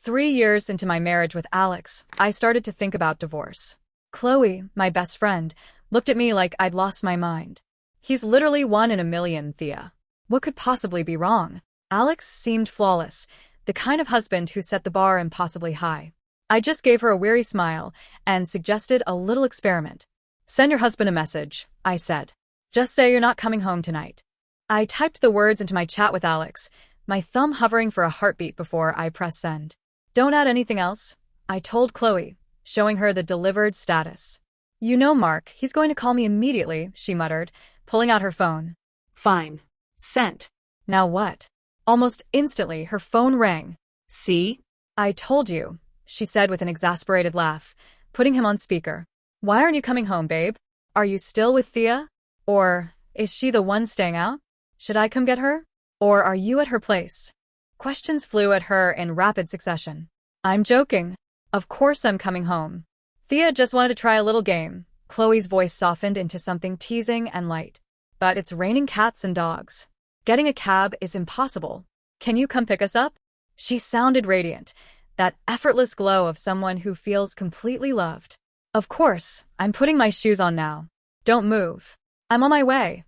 3 years into my marriage with Alex, I started to think about divorce. Chloe, my best friend, looked at me like I'd lost my mind. He's literally one in a million, Thea. What could possibly be wrong? Alex seemed flawless, the kind of husband who set the bar impossibly high. I just gave her a weary smile and suggested a little experiment. Send your husband a message, I said. Just say you're not coming home tonight. I typed the words into my chat with Alex, my thumb hovering for a heartbeat before I pressed send. Don't add anything else, I told Chloe, showing her the delivered status. You know Mark, he's going to call me immediately, she muttered, pulling out her phone. Fine. Sent. Now what? Almost instantly, her phone rang. See? I told you, she said with an exasperated laugh, putting him on speaker. Why aren't you coming home, babe? Are you still with Thea? Or is she the one staying out? Should I come get her? Or are you at her place? Questions flew at her in rapid succession. I'm joking. Of course I'm coming home. Thea just wanted to try a little game. Chloe's voice softened into something teasing and light. But it's raining cats and dogs. Getting a cab is impossible. Can you come pick us up? She sounded radiant, that effortless glow of someone who feels completely loved. Of course, I'm putting my shoes on now. Don't move. I'm on my way.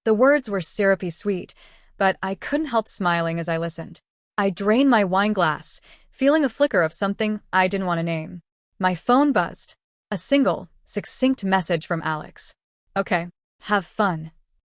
The words were syrupy sweet, but I couldn't help smiling as I listened. I drained my wine glass, feeling a flicker of something I didn't want to name. My phone buzzed. A single, succinct message from Alex. Okay, have fun.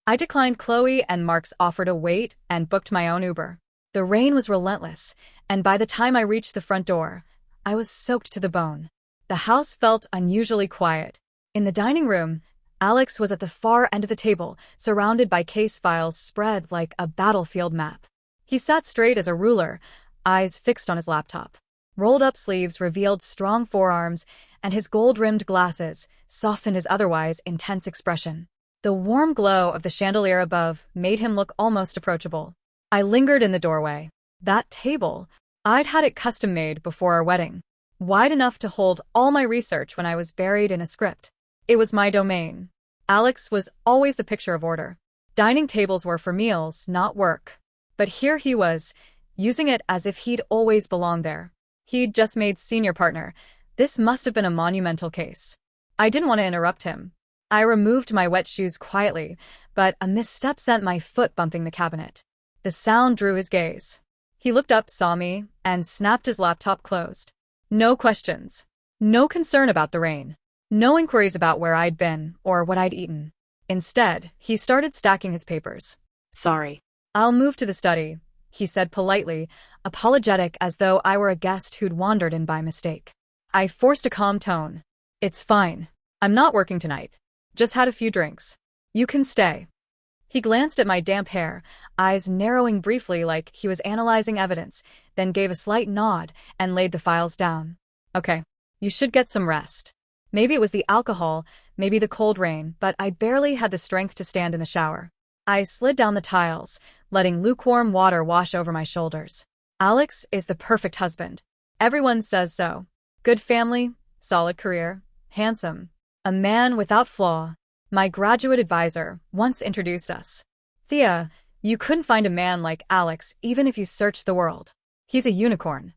I declined Chloe and Mark's offer to wait and booked my own Uber. The rain was relentless, and by the time I reached the front door, I was soaked to the bone. The house felt unusually quiet. In the dining room, Alex was at the far end of the table, surrounded by case files spread like a battlefield map. He sat straight as a ruler, eyes fixed on his laptop. Rolled-up sleeves revealed strong forearms, and his gold-rimmed glasses softened his otherwise intense expression. The warm glow of the chandelier above made him look almost approachable. I lingered in the doorway. That table, I'd had it custom-made before our wedding. Wide enough to hold all my research when I was buried in a script. It was my domain. Alex was always the picture of order. Dining tables were for meals, not work. But here he was, using it as if he'd always belonged there. He'd just made senior partner. This must have been a monumental case. I didn't want to interrupt him. I removed my wet shoes quietly, but a misstep sent my foot bumping the cabinet. The sound drew his gaze. He looked up, saw me, and snapped his laptop closed. No questions. No concern about the rain. No inquiries about where I'd been or what I'd eaten. Instead, he started stacking his papers. Sorry. I'll move to the study, he said politely, apologetic as though I were a guest who'd wandered in by mistake. I forced a calm tone. It's fine. I'm not working tonight. Just had a few drinks. You can stay. He glanced at my damp hair, eyes narrowing briefly like he was analyzing evidence, then gave a slight nod and laid the files down. Okay, you should get some rest. Maybe it was the alcohol, maybe the cold rain, but I barely had the strength to stand in the shower. I slid down the tiles, letting lukewarm water wash over my shoulders. Alex is the perfect husband. Everyone says so. Good family, solid career, handsome. A man without flaw. My graduate advisor once introduced us. Thea, you couldn't find a man like Alex even if you searched the world. He's a unicorn.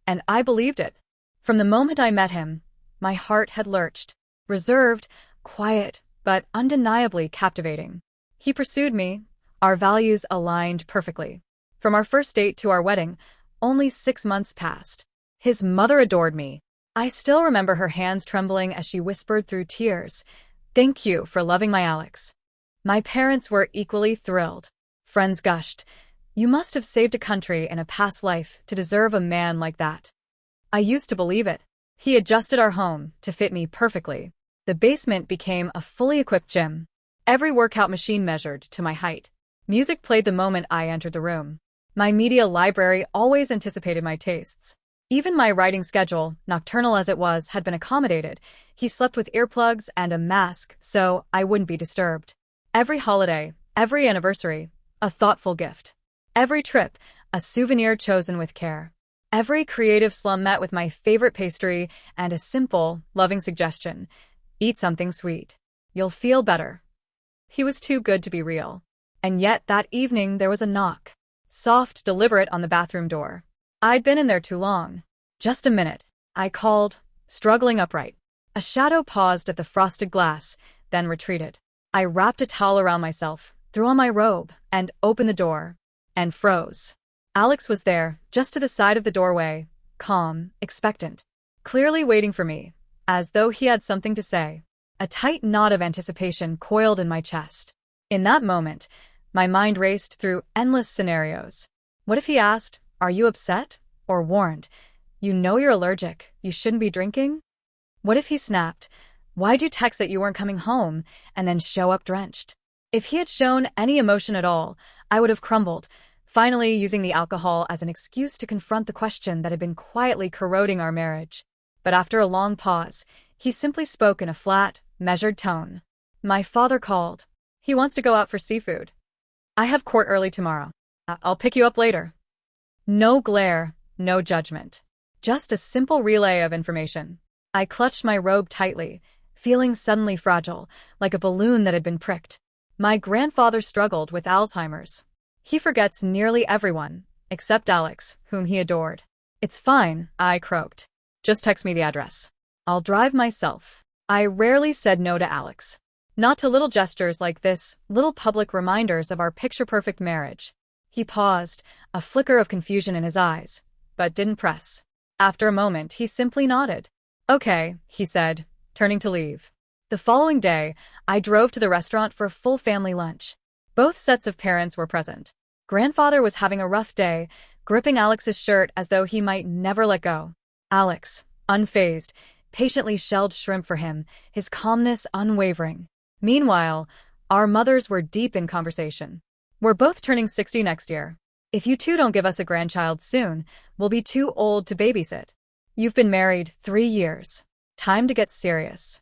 And I believed it. From the moment I met him, my heart had lurched. Reserved, quiet, but undeniably captivating. He pursued me. Our values aligned perfectly. From our first date to our wedding, only 6 months passed. His mother adored me. I still remember her hands trembling as she whispered through tears, "Thank you for loving my Alex." My parents were equally thrilled. Friends gushed, "You must have saved a country in a past life to deserve a man like that." I used to believe it. He adjusted our home to fit me perfectly. The basement became a fully equipped gym. Every workout machine measured to my height. Music played the moment I entered the room. My media library always anticipated my tastes. Even my writing schedule, nocturnal as it was, had been accommodated. He slept with earplugs and a mask so I wouldn't be disturbed. Every holiday, every anniversary, a thoughtful gift. Every trip, a souvenir chosen with care. Every creative slum met with my favorite pastry and a simple, loving suggestion. Eat something sweet. You'll feel better. He was too good to be real. And yet that evening there was a knock. Soft, deliberate on the bathroom door. I'd been in there too long. Just a minute, I called, struggling upright. A shadow paused at the frosted glass, then retreated. I wrapped a towel around myself, threw on my robe, and opened the door. And froze. Alex was there, just to the side of the doorway, calm, expectant. Clearly waiting for me, as though he had something to say. A tight knot of anticipation coiled in my chest. In that moment, my mind raced through endless scenarios. What if he asked, "Are you upset?" Or warned, "You know you're allergic, you shouldn't be drinking?" What if he snapped, "Why'd you text that you weren't coming home," and then show up drenched? If he had shown any emotion at all, I would have crumbled, finally using the alcohol as an excuse to confront the question that had been quietly corroding our marriage. But after a long pause, he simply spoke in a flat, measured tone. "My father called. He wants to go out for seafood. I have court early tomorrow. I'll pick you up later." No glare, no judgment. Just a simple relay of information. I clutched my robe tightly, feeling suddenly fragile, like a balloon that had been pricked. My grandfather struggled with Alzheimer's. He forgets nearly everyone, except Alex, whom he adored. "It's fine," I croaked. "Just text me the address. I'll drive myself." I rarely said no to Alex. Not to little gestures like this, little public reminders of our picture-perfect marriage. He paused, a flicker of confusion in his eyes, but didn't press. After a moment, he simply nodded. "Okay," he said, turning to leave. The following day, I drove to the restaurant for a full family lunch. Both sets of parents were present. Grandfather was having a rough day, gripping Alex's shirt as though he might never let go. Alex, unfazed, patiently shelled shrimp for him, his calmness unwavering. Meanwhile, our mothers were deep in conversation. "We're both turning 60 next year. If you two don't give us a grandchild soon, we'll be too old to babysit. You've been married 3 years. Time to get serious."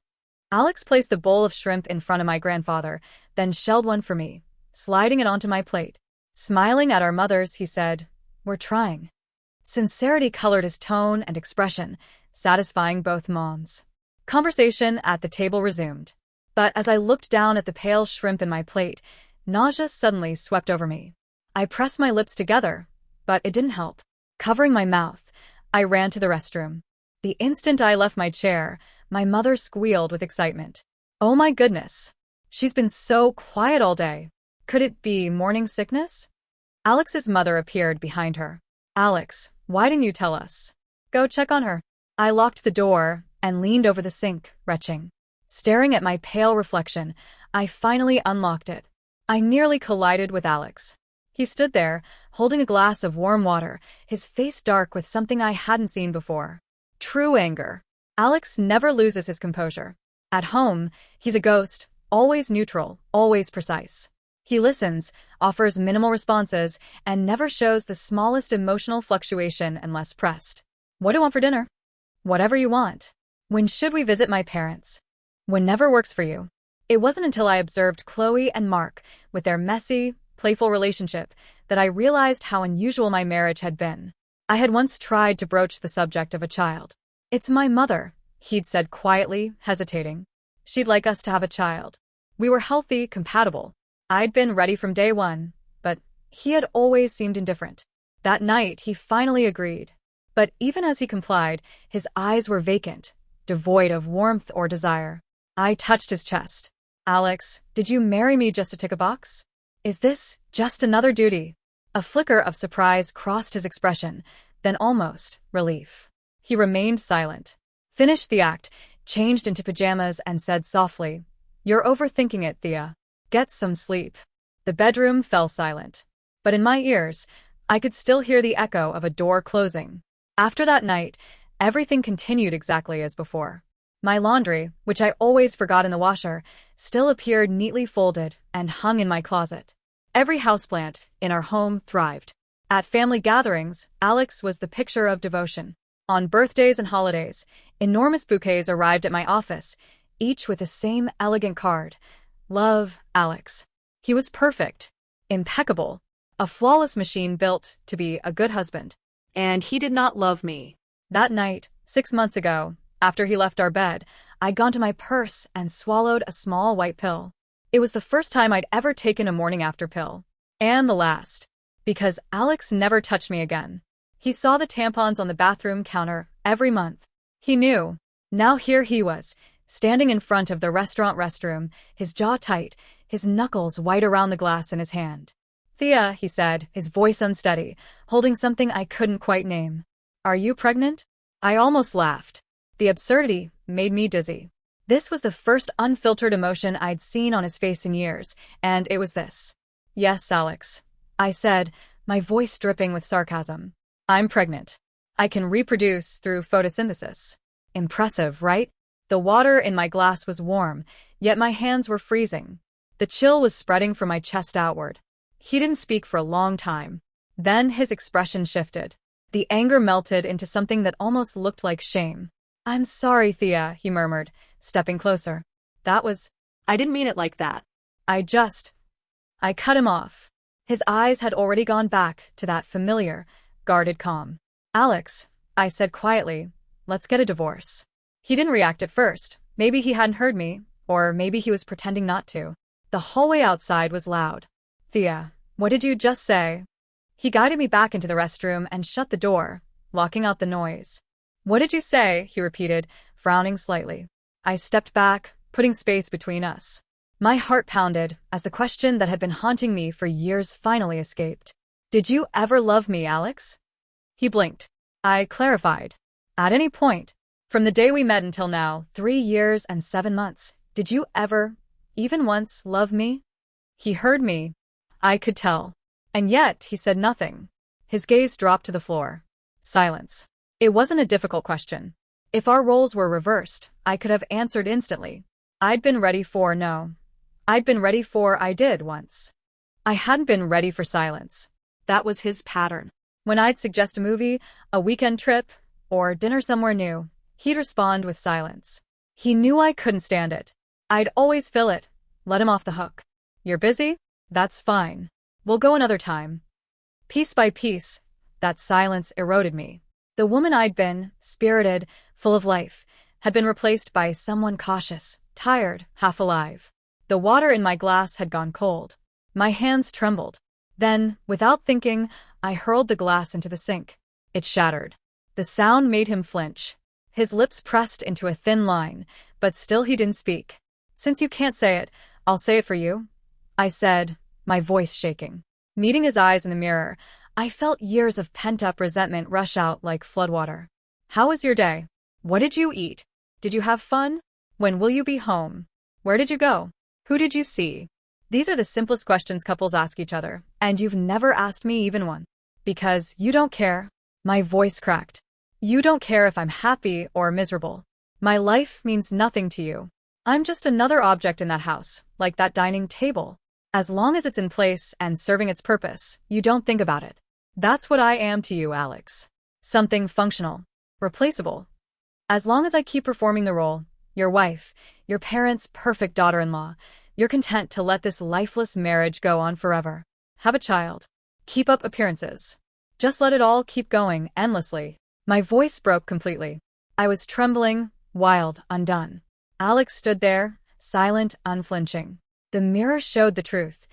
Alex placed the bowl of shrimp in front of my grandfather, then shelled one for me, sliding it onto my plate. Smiling at our mothers, he said, "We're trying." Sincerity colored his tone and expression, satisfying both moms. Conversation at the table resumed. But as I looked down at the pale shrimp in my plate, nausea suddenly swept over me. I pressed my lips together, but it didn't help. Covering my mouth, I ran to the restroom. The instant I left my chair, my mother squealed with excitement. "Oh my goodness. She's been so quiet all day. Could it be morning sickness?" Alex's mother appeared behind her. "Alex, why didn't you tell us? Go check on her." I locked the door and leaned over the sink, retching. Staring at my pale reflection, I finally unlocked it. I nearly collided with Alex. He stood there, holding a glass of warm water, his face dark with something I hadn't seen before. True anger. Alex never loses his composure. At home, he's a ghost, always neutral, always precise. He listens, offers minimal responses, and never shows the smallest emotional fluctuation unless pressed. "What do you want for dinner?" "Whatever you want." "When should we visit my parents?" "Whenever works for you." It wasn't until I observed Chloe and Mark, with their messy, playful relationship, that I realized how unusual my marriage had been. I had once tried to broach the subject of a child. "It's my mother," he'd said quietly, hesitating. "She'd like us to have a child." We were healthy, compatible. I'd been ready from day one, but he had always seemed indifferent. That night, he finally agreed. But even as he complied, his eyes were vacant, devoid of warmth or desire. I touched his chest. "Alex, did you marry me just to tick a box? Is this just another duty?" A flicker of surprise crossed his expression, then almost relief. He remained silent, finished the act, changed into pajamas, and said softly, "You're overthinking it, Thea. Get some sleep." The bedroom fell silent. But in my ears, I could still hear the echo of a door closing. After that night, everything continued exactly as before. My laundry, which I always forgot in the washer, still appeared neatly folded and hung in my closet. Every houseplant in our home thrived. At family gatherings, Alex was the picture of devotion. On birthdays and holidays, enormous bouquets arrived at my office, each with the same elegant card. "Love, Alex." He was perfect, impeccable, a flawless machine built to be a good husband. And he did not love me. That night, 6 months ago, after he left our bed, I'd gone to my purse and swallowed a small white pill. It was the first time I'd ever taken a morning after pill. And the last. Because Alex never touched me again. He saw the tampons on the bathroom counter every month. He knew. Now here he was, standing in front of the restaurant restroom, his jaw tight, his knuckles white around the glass in his hand. "Thea," he said, his voice unsteady, holding something I couldn't quite name. "Are you pregnant?" I almost laughed. The absurdity made me dizzy. This was the first unfiltered emotion I'd seen on his face in years, and it was this. "Yes, Alex," I said, my voice dripping with sarcasm. "I'm pregnant. I can reproduce through photosynthesis." Impressive, right? The water in my glass was warm, yet my hands were freezing. The chill was spreading from my chest outward. He didn't speak for a long time. Then his expression shifted. The anger melted into something that almost looked like shame. "I'm sorry, Thea," he murmured, stepping closer. I didn't mean it like that." I cut him off. His eyes had already gone back to that familiar, guarded calm. "Alex," I said quietly, "let's get a divorce." He didn't react at first. Maybe he hadn't heard me, or maybe he was pretending not to. The hallway outside was loud. "Thea, what did you just say?" He guided me back into the restroom and shut the door, locking out the noise. "What did you say?" he repeated, frowning slightly. I stepped back, putting space between us. My heart pounded as the question that had been haunting me for years finally escaped. "Did you ever love me, Alex?" He blinked. I clarified. "At any point. From the day we met until now, 3 years and 7 months, did you ever, even once, love me?" He heard me. I could tell. And yet, he said nothing. His gaze dropped to the floor. Silence. It wasn't a difficult question. If our roles were reversed, I could have answered instantly. I'd been ready for no. I'd been ready for I did once. I hadn't been ready for silence. That was his pattern. When I'd suggest a movie, a weekend trip, or dinner somewhere new, he'd respond with silence. He knew I couldn't stand it. I'd always fill it, let him off the hook. "You're busy? That's fine. We'll go another time." Piece by piece, that silence eroded me. The woman I'd been, spirited, full of life, had been replaced by someone cautious, tired, half alive. The water in my glass had gone cold. My hands trembled. Then, without thinking, I hurled the glass into the sink. It shattered. The sound made him flinch. His lips pressed into a thin line, but still he didn't speak. "Since you can't say it, I'll say it for you," I said, my voice shaking. Meeting his eyes in the mirror, I felt years of pent-up resentment rush out like floodwater. "How was your day? What did you eat? Did you have fun? When will you be home? Where did you go? Who did you see?" These are the simplest questions couples ask each other, and you've never asked me even one. "Because you don't care." My voice cracked. "You don't care if I'm happy or miserable. My life means nothing to you. I'm just another object in that house, like that dining table. As long as it's in place and serving its purpose, you don't think about it. That's what I am to you, Alex. Something functional, replaceable. As long as I keep performing the role, your wife, your parents' perfect daughter-in-law, you're content to let this lifeless marriage go on forever. Have a child. Keep up appearances. Just let it all keep going endlessly." My voice broke completely. I was trembling, wild, undone. Alex stood there, silent, unflinching. The mirror showed the truth.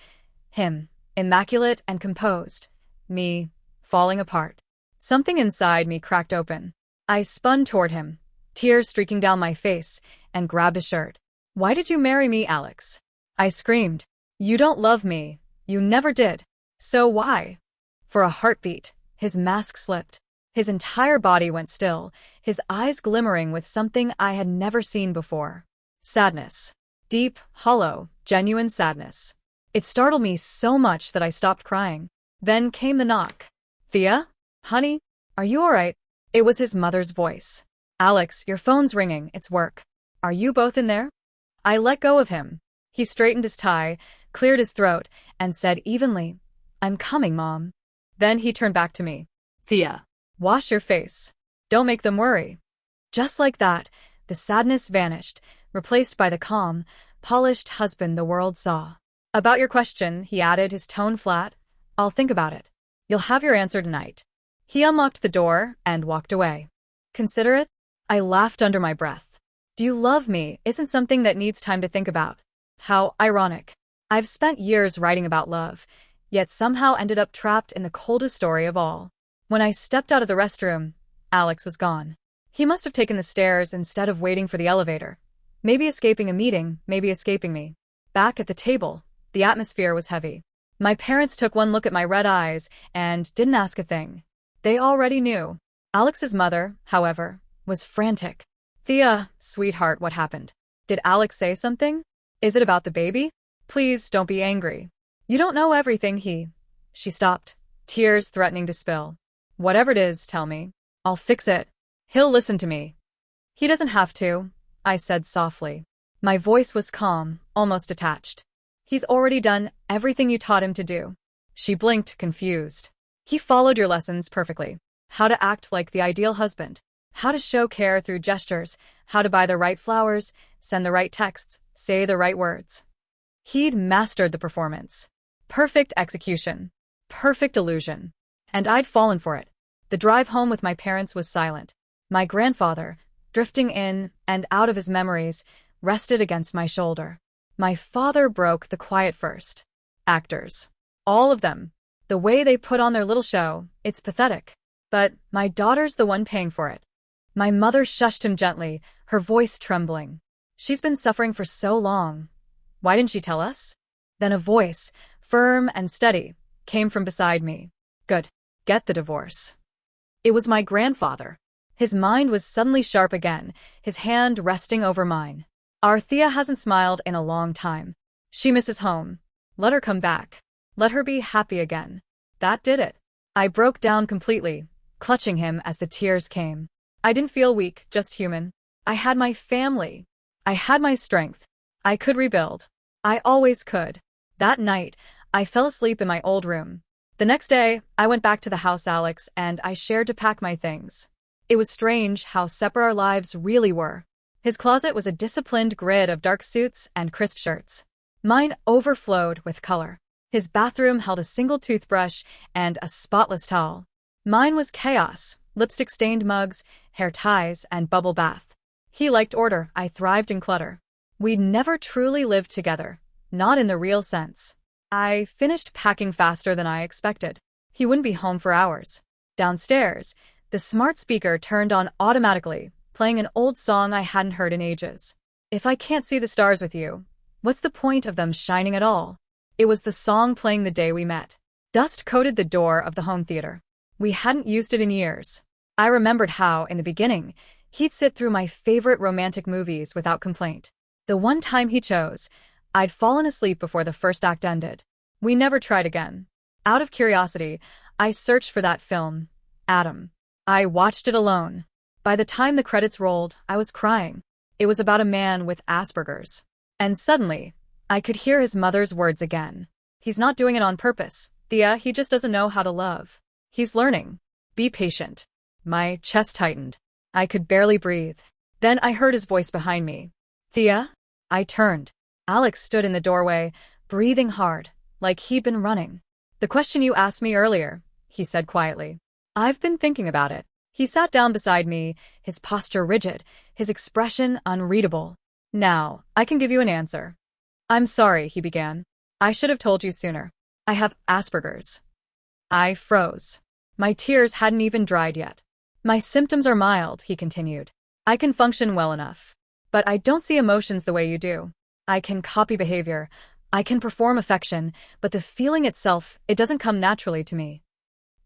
Him, immaculate and composed. Me, falling apart. Something inside me cracked open. I spun toward him, tears streaking down my face, and grabbed his shirt. "Why did you marry me, Alex?" I screamed. "You don't love me. You never did. So why?" For a heartbeat, his mask slipped. His entire body went still, his eyes glimmering with something I had never seen before. Sadness. Deep, hollow, genuine sadness. It startled me so much that I stopped crying. Then came the knock. "Thea? Honey? Are you alright?" It was his mother's voice. "Alex, your phone's ringing. It's work. Are you both in there?" I let go of him. He straightened his tie, cleared his throat, and said evenly, "I'm coming, Mom." Then he turned back to me. "Thea. Wash your face. Don't make them worry." Just like that, the sadness vanished, replaced by the calm, polished husband the world saw. "About your question," he added, his tone flat, "I'll think about it. You'll have your answer tonight." He unlocked the door and walked away. "Consider it?" I laughed under my breath. "Do you love me isn't something that needs time to think about." How ironic. I've spent years writing about love, yet somehow ended up trapped in the coldest story of all. When I stepped out of the restroom, Alex was gone. He must have taken the stairs instead of waiting for the elevator. Maybe escaping a meeting, maybe escaping me. Back at the table, the atmosphere was heavy. My parents took one look at my red eyes and didn't ask a thing. They already knew. Alex's mother, however, was frantic. Thea, sweetheart, what happened? Did Alex say something? Is it about the baby? Please don't be angry. You don't know everything She stopped, tears threatening to spill. Whatever it is, tell me. I'll fix it. He'll listen to me. He doesn't have to, I said softly. My voice was calm, almost detached. He's already done everything you taught him to do. She blinked, confused. He followed your lessons perfectly. How to act like the ideal husband. How to show care through gestures. How to buy the right flowers, send the right texts, say the right words. He'd mastered the performance. Perfect execution. Perfect illusion. And I'd fallen for it. The drive home with my parents was silent. My grandfather, drifting in and out of his memories, rested against my shoulder. My father broke the quiet first. Actors. All of them. The way they put on their little show, it's pathetic. But my daughter's the one paying for it. My mother shushed him gently, her voice trembling. She's been suffering for so long. Why didn't she tell us? Then a voice, firm and steady, came from beside me. Good. Get the divorce. It was my grandfather. His mind was suddenly sharp again, his hand resting over mine. Our Thea hasn't smiled in a long time. She misses home. Let her come back. Let her be happy again. That did it. I broke down completely, clutching him as the tears came. I didn't feel weak, just human. I had my family. I had my strength. I could rebuild. I always could. That night, I fell asleep in my old room. The next day, I went back to the house Alex and I shared to pack my things. It was strange how separate our lives really were. His closet was a disciplined grid of dark suits and crisp shirts. Mine overflowed with color. His bathroom held a single toothbrush and a spotless towel. Mine was chaos, lipstick-stained mugs, hair ties, and bubble bath. He liked order, I thrived in clutter. We'd never truly lived together, not in the real sense. I finished packing faster than I expected. He wouldn't be home for hours. Downstairs, the smart speaker turned on automatically, playing an old song I hadn't heard in ages. If I can't see the stars with you, what's the point of them shining at all? It was the song playing the day we met. Dust coated the door of the home theater. We hadn't used it in years. I remembered how, in the beginning, he'd sit through my favorite romantic movies without complaint. The one time he chose, I'd fallen asleep before the first act ended. We never tried again. Out of curiosity, I searched for that film, Adam. I watched it alone. By the time the credits rolled, I was crying. It was about a man with Asperger's. And suddenly, I could hear his mother's words again. He's not doing it on purpose, Thea, he just doesn't know how to love. He's learning. Be patient. My chest tightened. I could barely breathe. Then I heard his voice behind me. Thea? I turned. Alex stood in the doorway, breathing hard, like he'd been running. The question you asked me earlier, he said quietly. I've been thinking about it. He sat down beside me, his posture rigid, his expression unreadable. Now, I can give you an answer. I'm sorry, he began. I should have told you sooner. I have Asperger's. I froze. My tears hadn't even dried yet. My symptoms are mild, he continued. I can function well enough. But I don't see emotions the way you do. I can copy behavior. I can perform affection, but the feeling itself, it doesn't come naturally to me.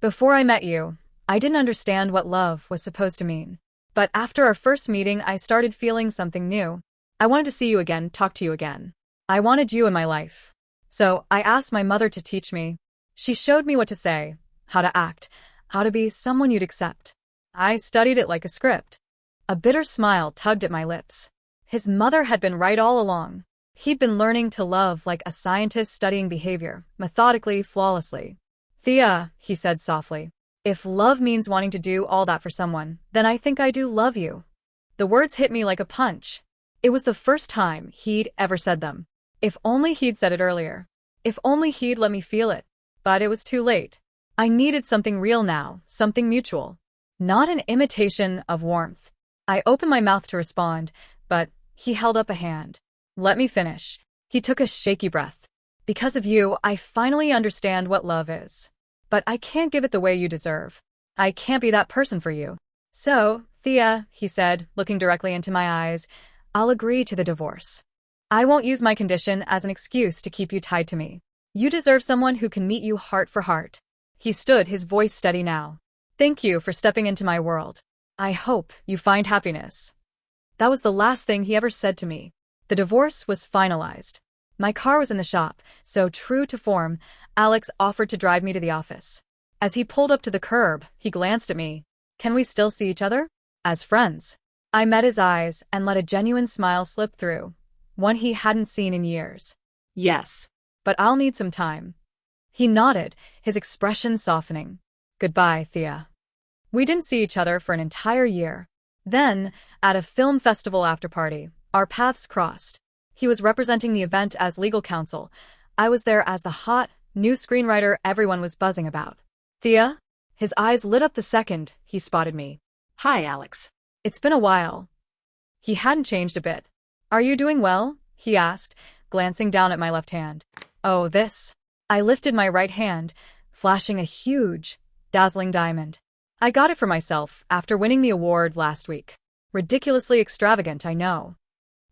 Before I met you, I didn't understand what love was supposed to mean. But after our first meeting, I started feeling something new. I wanted to see you again, talk to you again. I wanted you in my life. So I asked my mother to teach me. She showed me what to say, how to act, how to be someone you'd accept. I studied it like a script. A bitter smile tugged at my lips. His mother had been right all along. He'd been learning to love like a scientist studying behavior, methodically, flawlessly. Thea, he said softly, if love means wanting to do all that for someone, then I think I do love you. The words hit me like a punch. It was the first time he'd ever said them. If only he'd said it earlier. If only he'd let me feel it. But it was too late. I needed something real now, something mutual. Not an imitation of warmth. I opened my mouth to respond, but he held up a hand. Let me finish. He took a shaky breath. Because of you, I finally understand what love is. But I can't give it the way you deserve. I can't be that person for you. So, Thea, he said, looking directly into my eyes, I'll agree to the divorce. I won't use my condition as an excuse to keep you tied to me. You deserve someone who can meet you heart for heart. He stood, his voice steady now. Thank you for stepping into my world. I hope you find happiness. That was the last thing he ever said to me. The divorce was finalized. My car was in the shop, so true to form, Alex offered to drive me to the office. As he pulled up to the curb, he glanced at me. Can we still see each other? As friends. I met his eyes and let a genuine smile slip through, one he hadn't seen in years. Yes. But I'll need some time. He nodded, his expression softening. Goodbye, Thea. We didn't see each other for an entire year. Then, at a film festival after-party, our paths crossed. He was representing the event as legal counsel. I was there as the hot, new screenwriter everyone was buzzing about. Thea? His eyes lit up the second he spotted me. Hi, Alex. It's been a while. He hadn't changed a bit. Are you doing well? He asked, glancing down at my left hand. Oh, this. I lifted my right hand, flashing a huge, dazzling diamond. I got it for myself after winning the award last week. Ridiculously extravagant, I know.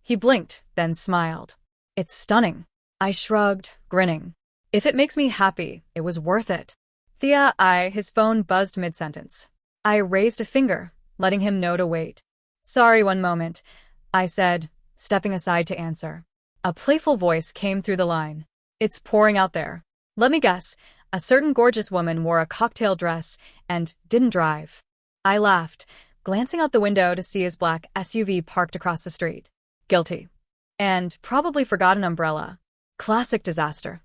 He blinked, then smiled. It's stunning. I shrugged, grinning. If it makes me happy, it was worth it. Thea, his phone buzzed mid-sentence. I raised a finger, letting him know to wait. Sorry, one moment, I said, stepping aside to answer. A playful voice came through the line. It's pouring out there. Let me guess, a certain gorgeous woman wore a cocktail dress and didn't drive. I laughed, glancing out the window to see his black SUV parked across the street. Guilty. And probably forgot an umbrella. Classic disaster.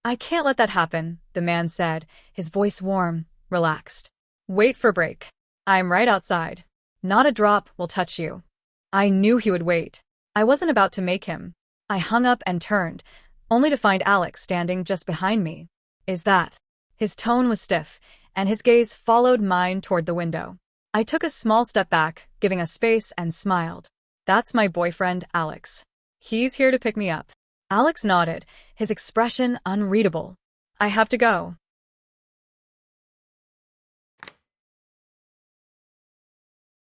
I can't let that happen, the man said, his voice warm, relaxed. Wait for break. I'm right outside. Not a drop will touch you. I knew he would wait. I wasn't about to make him. I hung up and turned, only to find Alex standing just behind me. Is that? His tone was stiff, and his gaze followed mine toward the window. I took a small step back, giving us space, and smiled. That's my boyfriend, Alex. He's here to pick me up. Alex nodded, his expression unreadable. I have to go.